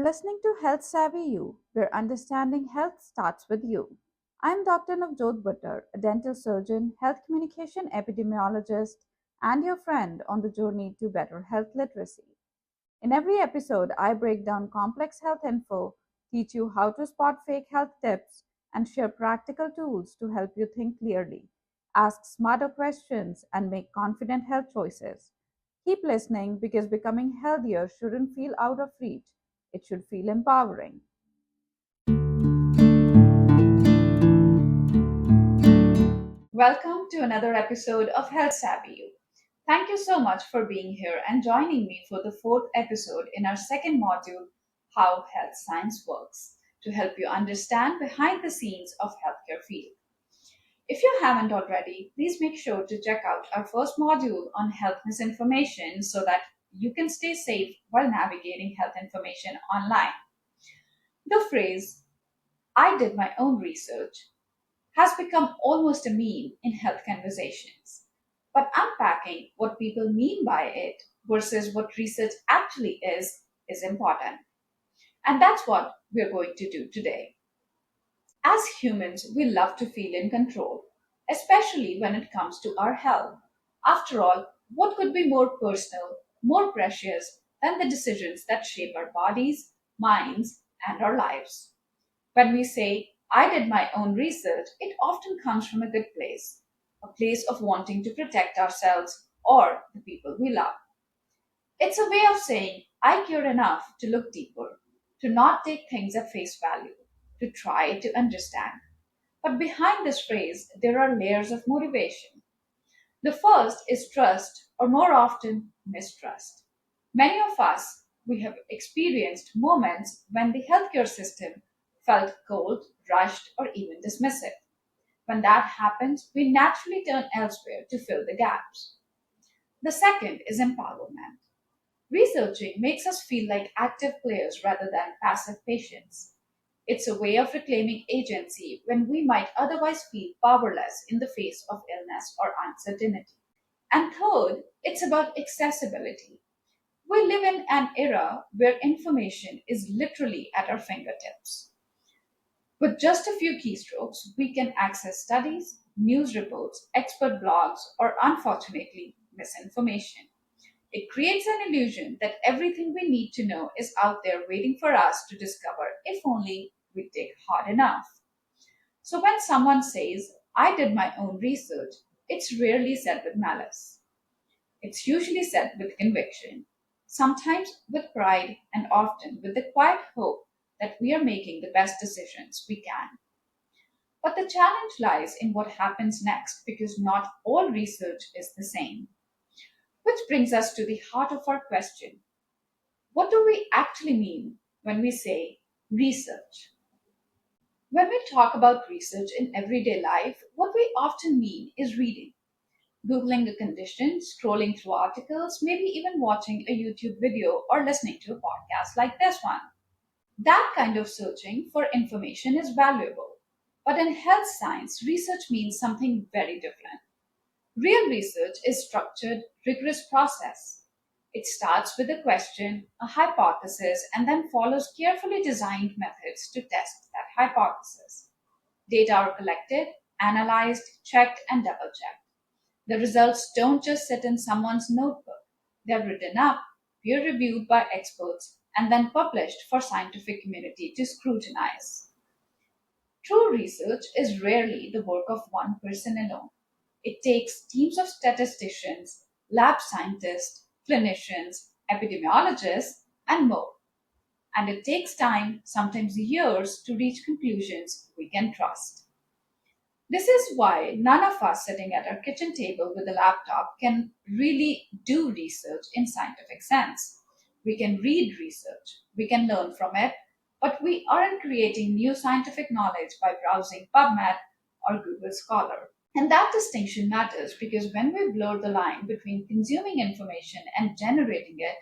listening to Health Savvy You, where understanding health starts with you. I'm Dr. Navjot Buttar, a dental surgeon, health communication epidemiologist, and your friend on the journey to better health literacy. In every episode, I break down complex health info, teach you how to spot fake health tips, and share practical tools to help you think clearly, ask smarter questions, and make confident health choices. Keep listening because becoming healthier shouldn't feel out of reach, it should feel empowering. Welcome to another episode of Health Savvy You. Thank you so much for being here and joining me for the fourth episode in our second module, How Health Science Works, to help you understand behind the scenes of healthcare field. If you haven't already, please make sure to check out our first module on health misinformation so that you can stay safe while navigating health information online. The phrase, I did my own research, has become almost a meme in health conversations. But unpacking what people mean by it versus what research actually is important. And that's what we're going to do today. As humans, we love to feel in control, especially when it comes to our health. After all, what could be more personal, more precious than the decisions that shape our bodies, minds, and our lives? When we say, I did my own research, it often comes from a good place, a place of wanting to protect ourselves or the people we love. It's a way of saying, I care enough to look deeper, to not take things at face value, to try to understand. But behind this phrase, there are layers of motivation. The first is trust, or more often, mistrust. Many of us, we have experienced moments when the healthcare system felt cold, rushed, or even dismissive. When that happens, we naturally turn elsewhere to fill the gaps. The second is empowerment. Researching makes us feel like active players rather than passive patients. It's a way of reclaiming agency when we might otherwise feel powerless in the face of illness or uncertainty. And third, it's about accessibility. We live in an era where information is literally at our fingertips. With just a few keystrokes, we can access studies, news reports, expert blogs, or unfortunately, misinformation. It creates an illusion that everything we need to know is out there waiting for us to discover if only we dig hard enough. So when someone says, I did my own research, it's rarely said with malice. It's usually said with conviction, sometimes with pride, and often with the quiet hope that we are making the best decisions we can. But the challenge lies in what happens next because not all research is the same. Which brings us to the heart of our question. What do we actually mean when we say research? When we talk about research in everyday life, what we often mean is reading. Googling a condition, scrolling through articles, maybe even watching a YouTube video or listening to a podcast like this one. That kind of searching for information is valuable. But in health science, research means something very different. Real research is structured, rigorous process. It starts with a question, a hypothesis, and then follows carefully designed methods to test that hypothesis. Data are collected, analyzed, checked, and double checked. The results don't just sit in someone's notebook. They're written up, peer reviewed by experts, and then published for scientific community to scrutinize. True research is rarely the work of one person alone. It takes teams of statisticians, lab scientists, clinicians, epidemiologists, and more. And it takes time, sometimes years, to reach conclusions we can trust. This is why none of us sitting at our kitchen table with a laptop can really do research in scientific sense. We can read research, we can learn from it, but we aren't creating new scientific knowledge by browsing PubMed or Google Scholar. And that distinction matters because when we blur the line between consuming information and generating it,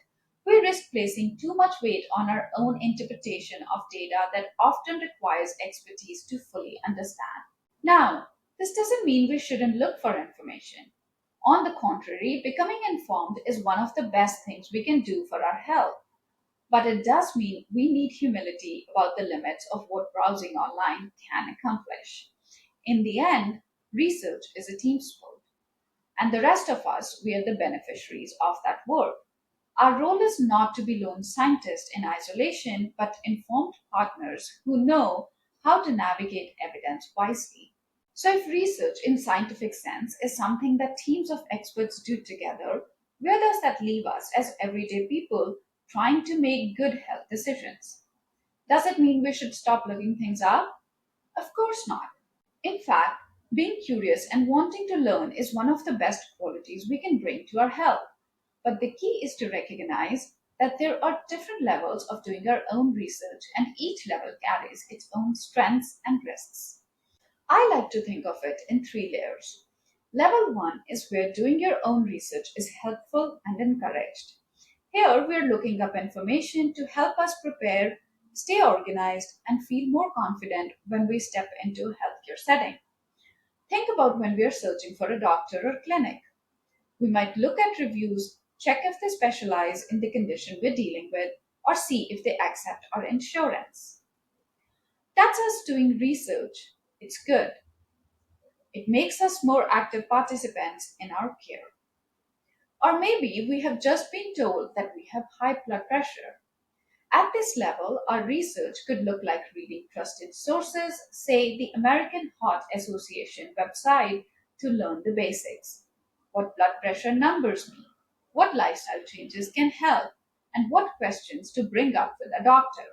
we risk placing too much weight on our own interpretation of data that often requires expertise to fully understand. Now, this doesn't mean we shouldn't look for information. On the contrary, becoming informed is one of the best things we can do for our health. But it does mean we need humility about the limits of what browsing online can accomplish. In the end, research is a team sport, and the rest of us, we are the beneficiaries of that work. Our role is not to be lone scientists in isolation, but informed partners who know how to navigate evidence wisely. So, if research in scientific sense is something that teams of experts do together, where does that leave us as everyday people trying to make good health decisions? Does it mean we should stop looking things up? Of course not. In fact, being curious and wanting to learn is one of the best qualities we can bring to our health. But the key is to recognize that there are different levels of doing our own research, and each level carries its own strengths and risks. I like to think of it in three layers. Level one is where doing your own research is helpful and encouraged. Here, we're looking up information to help us prepare, stay organized, and feel more confident when we step into a healthcare setting. Think about when we're searching for a doctor or clinic. We might look at reviews, check if they specialize in the condition we're dealing with, or see if they accept our insurance. That's us doing research. It's good. It makes us more active participants in our care. Or maybe we have just been told that we have high blood pressure. At this level, our research could look like reading trusted sources, say the American Heart Association website, to learn the basics. What blood pressure numbers mean, what lifestyle changes can help, and what questions to bring up with a doctor.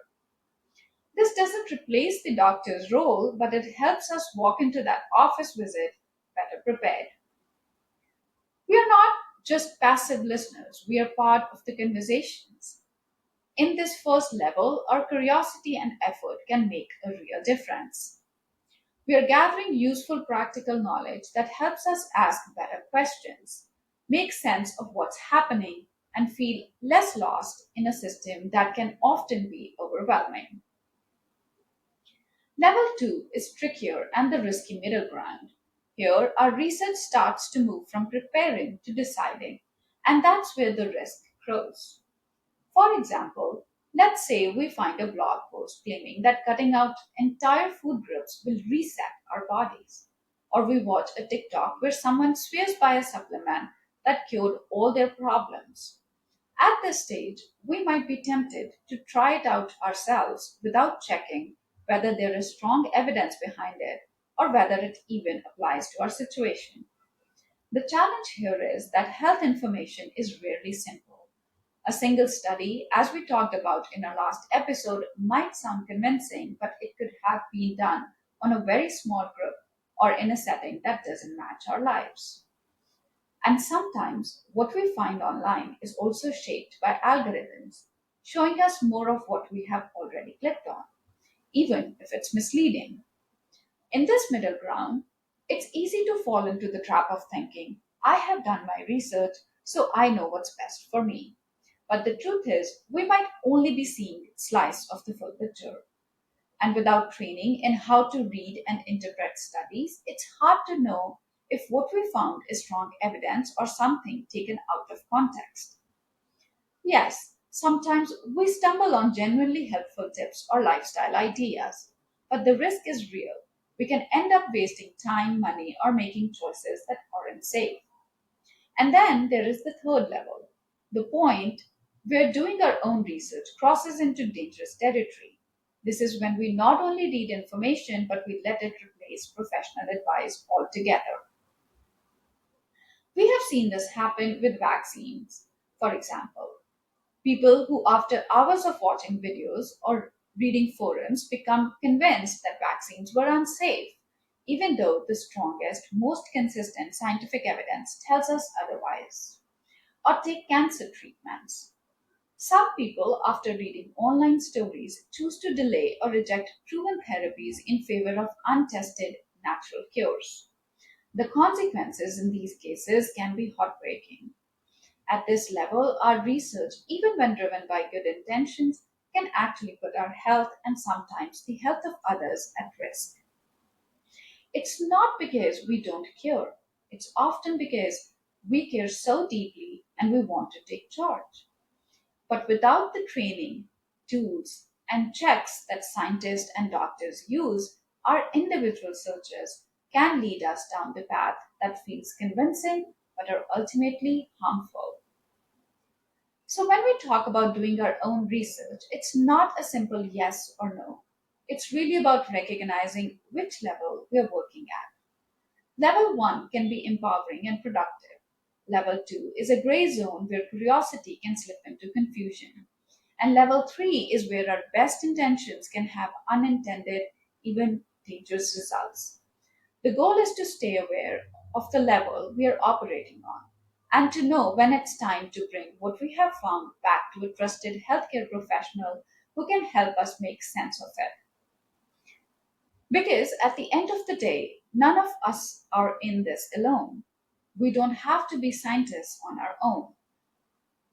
This doesn't replace the doctor's role, but it helps us walk into that office visit better prepared. We are not just passive listeners, we are part of the conversations. In this first level, our curiosity and effort can make a real difference. We are gathering useful practical knowledge that helps us ask better questions, make sense of what's happening, and feel less lost in a system that can often be overwhelming. Level 2 is trickier and the risky middle ground. Here, our research starts to move from preparing to deciding, and that's where the risk grows. For example, let's say we find a blog post claiming that cutting out entire food groups will reset our bodies. Or we watch a TikTok where someone swears by a supplement that cured all their problems. At this stage, we might be tempted to try it out ourselves without checking whether there is strong evidence behind it or whether it even applies to our situation. The challenge here is that health information is rarely simple. A single study, as we talked about in our last episode, might sound convincing, but it could have been done on a very small group or in a setting that doesn't match our lives. And sometimes what we find online is also shaped by algorithms, showing us more of what we have already clicked on, even if it's misleading. In this middle ground, it's easy to fall into the trap of thinking, I have done my research, so I know what's best for me. But the truth is, we might only be seeing a slice of the full picture. And without training in how to read and interpret studies, it's hard to know if what we found is strong evidence or something taken out of context. Yes, sometimes we stumble on genuinely helpful tips or lifestyle ideas, but the risk is real. We can end up wasting time, money, or making choices that aren't safe. And then there is the third level, the point where doing our own research crosses into dangerous territory. This is when we not only read information, but we let it replace professional advice altogether. We have seen this happen with vaccines. For example, people who, after hours of watching videos or reading forums, become convinced that vaccines were unsafe, even though the strongest, most consistent scientific evidence tells us otherwise. Or take cancer treatments. Some people, after reading online stories, choose to delay or reject proven therapies in favor of untested natural cures. The consequences in these cases can be heartbreaking. At this level, our research, even when driven by good intentions, can actually put our health and sometimes the health of others at risk. It's not because we don't care, it's often because we care so deeply and we want to take charge. But without the training, tools, and checks that scientists and doctors use, our individual searches can lead us down the path that feels convincing but are ultimately harmful. So, when we talk about doing our own research, it's not a simple yes or no. It's really about recognizing which level we're working at. Level 1 can be empowering and productive. Level 2 is a gray zone where curiosity can slip into confusion. And level 3 is where our best intentions can have unintended, even dangerous results. The goal is to stay aware of the level we are operating on and to know when it's time to bring what we have found back to a trusted healthcare professional who can help us make sense of it. Because at the end of the day, none of us are in this alone. We don't have to be scientists on our own.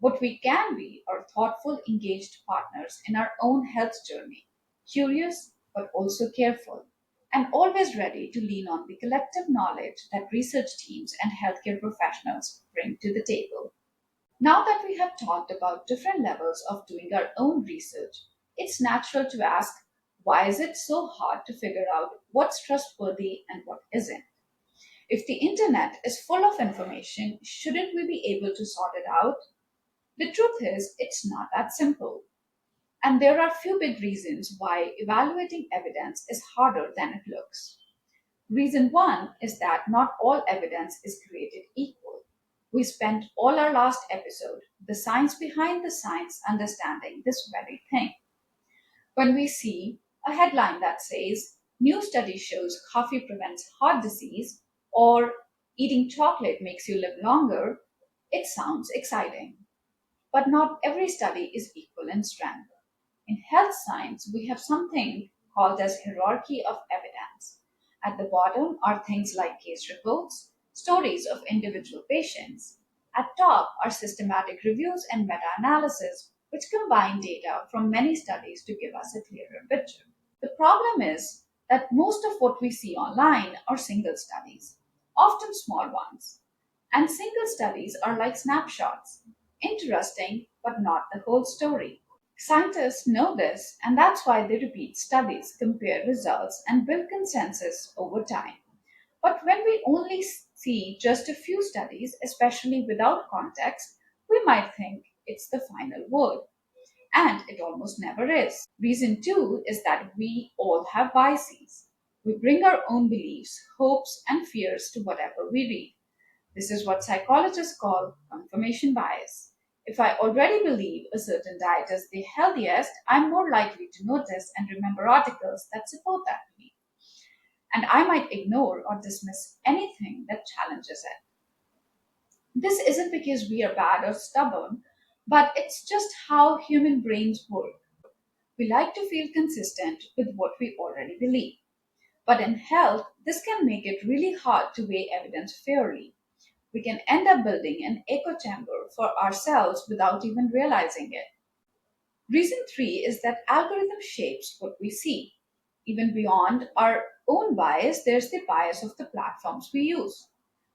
What we can be are thoughtful, engaged partners in our own health journey, curious but also careful, and always ready to lean on the collective knowledge that research teams and healthcare professionals bring to the table. Now that we have talked about different levels of doing our own research, it's natural to ask, why is it so hard to figure out what's trustworthy and what isn't? If the internet is full of information, shouldn't we be able to sort it out? The truth is, it's not that simple. And there are few big reasons why evaluating evidence is harder than it looks. Reason one is that not all evidence is created equal. We spent all our last episode, the science behind the science, understanding this very thing. When we see a headline that says, new study shows coffee prevents heart disease, or eating chocolate makes you live longer, it sounds exciting. But not every study is equal in strength. In health science, we have something called as hierarchy of evidence. At the bottom are things like case reports, stories of individual patients. At top are systematic reviews and meta-analysis, which combine data from many studies to give us a clearer picture. The problem is that most of what we see online are single studies, often small ones. And single studies are like snapshots, interesting but not the whole story. Scientists know this, and that's why they repeat studies, compare results, and build consensus over time. But when we only see just a few studies, especially without context, we might think it's the final word. And it almost never is. Reason two is that we all have biases. We bring our own beliefs, hopes, and fears to whatever we read. This is what psychologists call confirmation bias. If I already believe a certain diet is the healthiest, I'm more likely to notice and remember articles that support that belief. And I might ignore or dismiss anything that challenges it. This isn't because we are bad or stubborn, but it's just how human brains work. We like to feel consistent with what we already believe. But in health, this can make it really hard to weigh evidence fairly. We can end up building an echo chamber for ourselves without even realizing it. Reason three is that algorithm shapes what we see. Even beyond our own bias, there's the bias of the platforms we use.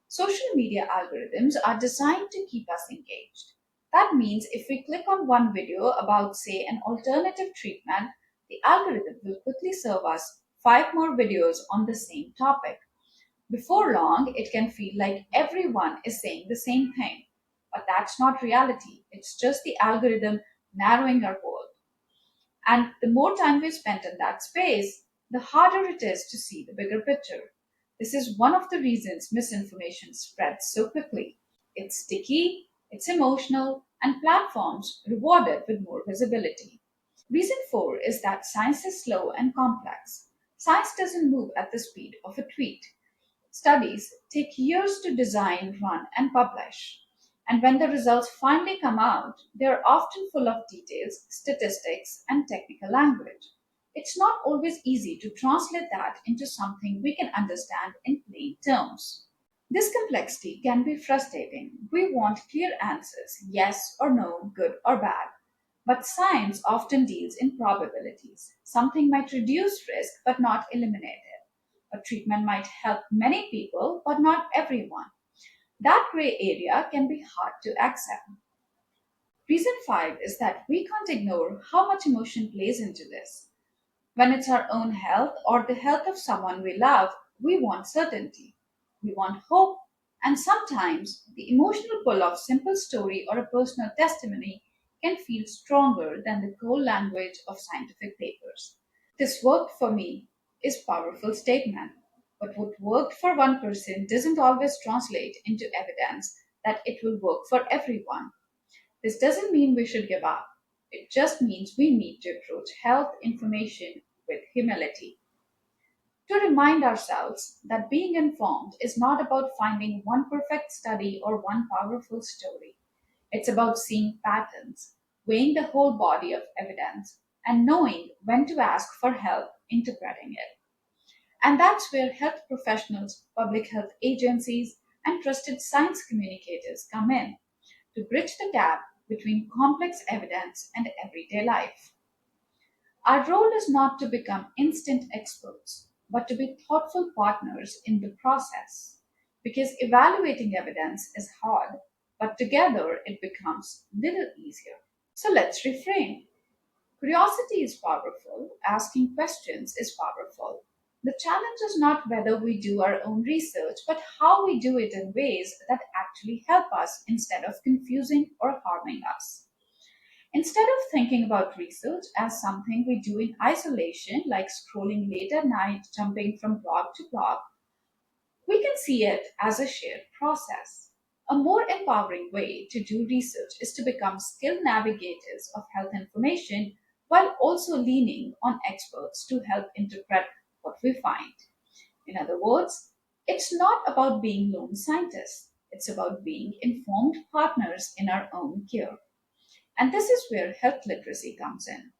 Social media algorithms are designed to keep us engaged. That means if we click on one video about, say, an alternative treatment, the algorithm will quickly serve us five more videos on the same topic. Before long, it can feel like everyone is saying the same thing. But that's not reality. It's just the algorithm narrowing our world. And the more time we spend in that space, the harder it is to see the bigger picture. This is one of the reasons misinformation spreads so quickly. It's sticky, it's emotional, and platforms reward it with more visibility. Reason four is that science is slow and complex. Science doesn't move at the speed of a tweet. Studies take years to design, run, and publish. And when the results finally come out, they are often full of details, statistics, and technical language. It's not always easy to translate that into something we can understand in plain terms. This complexity can be frustrating. We want clear answers, yes or no, good or bad. But science often deals in probabilities. Something might reduce risk but not eliminate it. A treatment might help many people but not everyone. That gray area can be hard to accept. Reason 5 is that we can't ignore how much emotion plays into this. When it's our own health or the health of someone we love, we want certainty. We want hope, and sometimes the emotional pull of simple story or a personal testimony can feel stronger than the cold language of scientific papers. This worked for me is powerful statement, but what worked for one person doesn't always translate into evidence that it will work for everyone. This doesn't mean we should give up. It just means we need to approach health information with humility. To remind ourselves that being informed is not about finding one perfect study or one powerful story. It's about seeing patterns, weighing the whole body of evidence, and knowing when to ask for help interpreting it. And that's where health professionals, public health agencies, and trusted science communicators come in to bridge the gap between complex evidence and everyday life. Our role is not to become instant experts, but to be thoughtful partners in the process. Because evaluating evidence is hard, but together it becomes little easier. So let's reframe. Curiosity is powerful, asking questions is powerful. The challenge is not whether we do our own research, but how we do it in ways that actually help us instead of confusing or harming us. Instead of thinking about research as something we do in isolation, like scrolling late at night, jumping from blog to blog, we can see it as a shared process. A more empowering way to do research is to become skilled navigators of health information while also leaning on experts to help interpret what we find. In other words, it's not about being lone scientists, it's about being informed partners in our own care. And this is where health literacy comes in.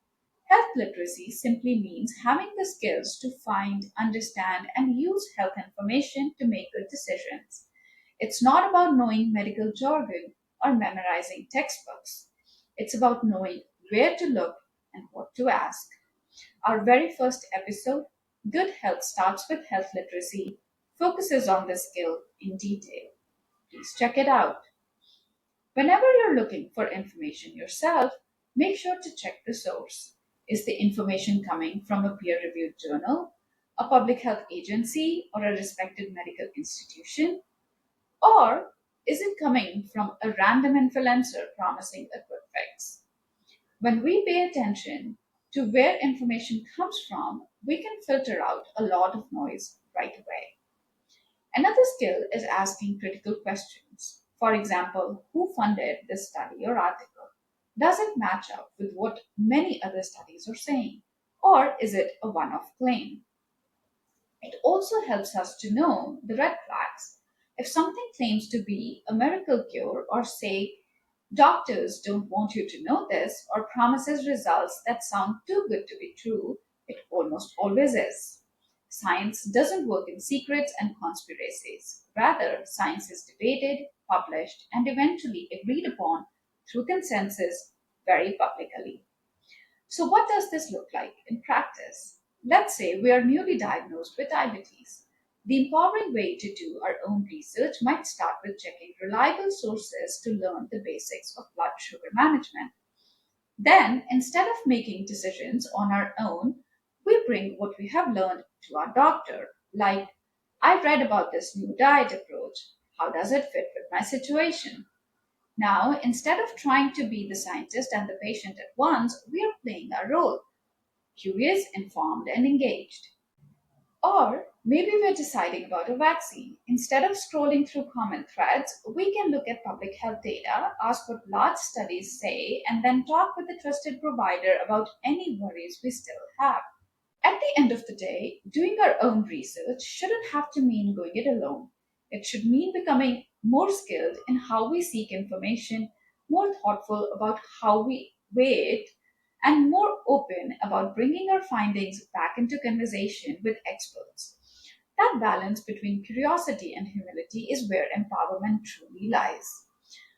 Health literacy simply means having the skills to find, understand, and use health information to make good decisions. It's not about knowing medical jargon or memorizing textbooks. It's about knowing where to look and what to ask. Our very first episode, Good Health Starts with Health Literacy, focuses on this skill in detail. Please check it out. Whenever you're looking for information yourself, make sure to check the source. Is the information coming from a peer reviewed journal, a public health agency, or a respected medical institution? Or is it coming from a random influencer promising a quick fix? When we pay attention to where information comes from, we can filter out a lot of noise right away. Another skill is asking critical questions. For example, who funded this study or article? Does it match up with what many other studies are saying? Or is it a one off claim? It also helps us to know the red flags. If something claims to be a miracle cure, or say doctors don't want you to know this, or promises results that sound too good to be true, it almost always is. Science doesn't work in secrets and conspiracies. Rather, science is debated, published, and eventually agreed upon through consensus very publicly. So, what does this look like in practice? Let's say we are newly diagnosed with diabetes. The empowering way to do our own research might start with checking reliable sources to learn the basics of blood sugar management. Then, instead of making decisions on our own, we bring what we have learned to our doctor, like, I read about this new diet approach. How does it fit with my situation? Now, instead of trying to be the scientist and the patient at once, we are playing our role, curious, informed, and engaged. Or maybe we're deciding about a vaccine. Instead of scrolling through common threads, we can look at public health data, ask what large studies say, and then talk with a trusted provider about any worries we still have. At the end of the day, doing our own research shouldn't have to mean going it alone. It should mean becoming more skilled in how we seek information, more thoughtful about how we weigh it, and more open about bringing our findings back into conversation with experts. That balance between curiosity and humility is where empowerment truly lies.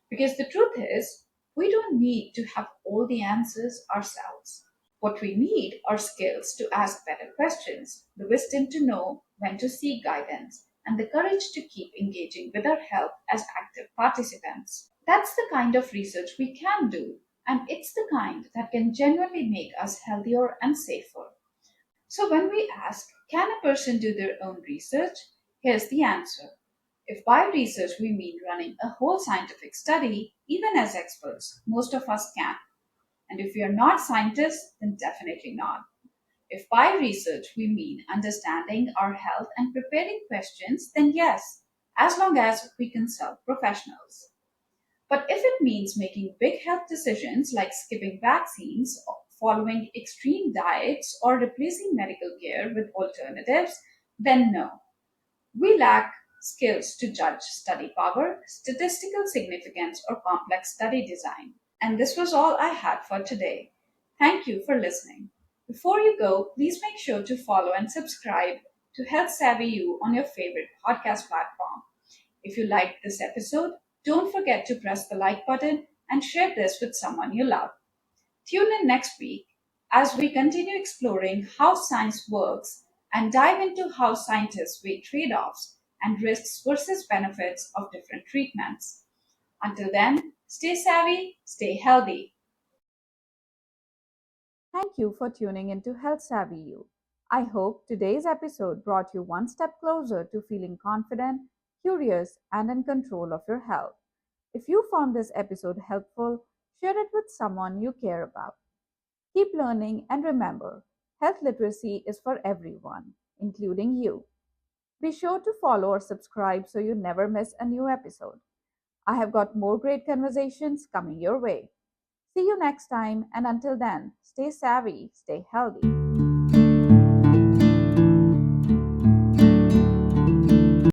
Because the truth is, we don't need to have all the answers ourselves. What we need are skills to ask better questions, the wisdom to know when to seek guidance, and the courage to keep engaging with our health as active participants. That's the kind of research we can do and it's the kind that can genuinely make us healthier and safer. So, when we ask, can a person do their own research? Here's the answer. If by research we mean running a whole scientific study, even as experts, most of us can. And if we are not scientists, then definitely not. If by research we mean understanding our health and preparing questions, then yes, as long as we consult professionals. But if it means making big health decisions like skipping vaccines, following extreme diets, or replacing medical care with alternatives, then no. We lack skills to judge study power, statistical significance, or complex study design. And this was all I had for today. Thank you for listening. Before you go, please make sure to follow and subscribe to Health Savvy You on your favorite podcast platform. If you liked this episode, don't forget to press the like button and share this with someone you love. Tune in next week as we continue exploring how science works and dive into how scientists weigh trade offs and risks versus benefits of different treatments. Until then, stay savvy, stay healthy. Thank you for tuning into Health Savvy You. I hope today's episode brought you one step closer to feeling confident, curious, and in control of your health. If you found this episode helpful, share it with someone you care about. Keep learning and remember, health literacy is for everyone, including you. Be sure to follow or subscribe so you never miss a new episode. I have got more great conversations coming your way. See you next time, and until then, stay savvy, stay healthy.